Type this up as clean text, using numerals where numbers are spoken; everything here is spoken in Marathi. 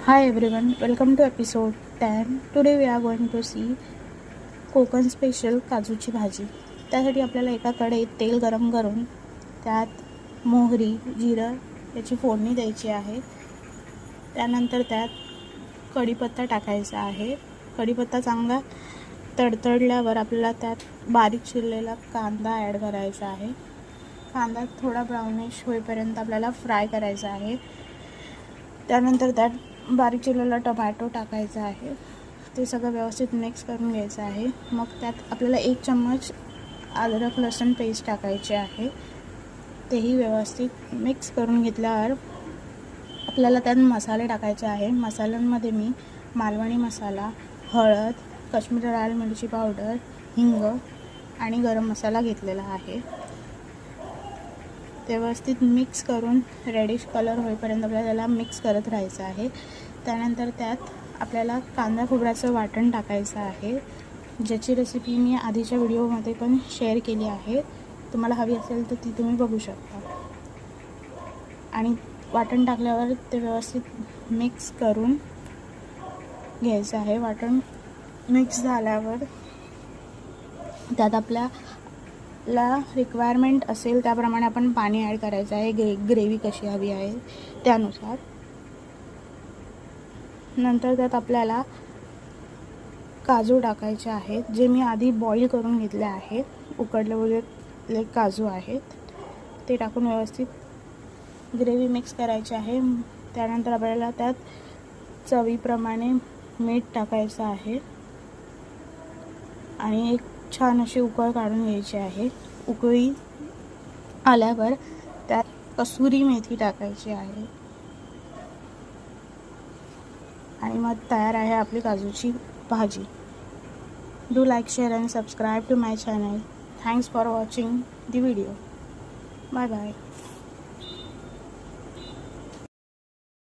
Hi everyone, welcome to episode 10. Today we are going to see Konkan special काजूची भाजी. त्यासाठी आपल्याला एका कढईत तेल गरम करून त्यात मोहरी, जिरं याची फोडणी द्यायची आहे. त्यानंतर त्यात कढीपत्ता टाकायचा आहे. कढीपत्ता चांगला तडतडल्यावर आपल्याला त्यात बारीक चिरलेला कांदा ॲड करायचा आहे. कांदा थोडा ब्राउनिश होईपर्यंत आपल्याला फ्राय करायचा आहे. त्यानंतर त्यात बारीक चिरलेला टोमॅटो टाकायचा आहे. ते सगळं व्यवस्थित मिक्स करून घ्यायचं आहे. मग त्यात आपल्याला 1 चम्मच अद्रक लसूण पेस्ट टाकायचे आहे. तेही व्यवस्थित मिक्स करून घेतल्यावर आपल्याला त्यात मसाले टाकायचे आहे. मसाल्यांमध्ये मी मालवणी मसाला, हळद, काश्मीरी लाल मिरची पावडर, हिंग आणि गरम मसाला घेतलेला आहे. ते व्यवस्थित मिक्स करून रेडिश कलर होईपर्यंत आपल्याला त्याला मिक्स करत राहायचं आहे. त्यानंतर त्यात आपल्याला कांदा खोबऱ्याचं वाटण टाकायचं आहे, ज्याची रेसिपी मी आधीच्या व्हिडिओमध्ये पण शेअर केली आहे. तुम्हाला हवी असेल तर ती तुम्ही बघू शकता. आणि वाटण टाकल्यावर ते व्यवस्थित मिक्स करून घ्यायचं आहे. वाटण मिक्स झाल्यावर त्यात आपल्याला रिक्वायरमेंट असेल त्याप्रमाणे आपण पाणी ॲड करायचं आहे. ग्रेव्ही कशी हवी आहे त्यानुसार. नंतर त्यात आपल्याला काजू टाकायचे आहेत, जे मी आधी बॉईल करून घेतले आहेत. उकडलेले काजू आहेत ते टाकून व्यवस्थित ग्रेव्ही मिक्स करायची आहे. त्यानंतर आपल्याला त्यात चवीप्रमाणे मीठ टाकायचं आहे आणि एक छान अशी उकळ काढून घ्यायची आहे. उकळी आल्यावर त्यात कसुरी मेथी टाकायची आहे आणि मग तयार आहे आपली काजूची भाजी. Do like, share and subscribe to my channel. Thanks for watching the video. Bye bye.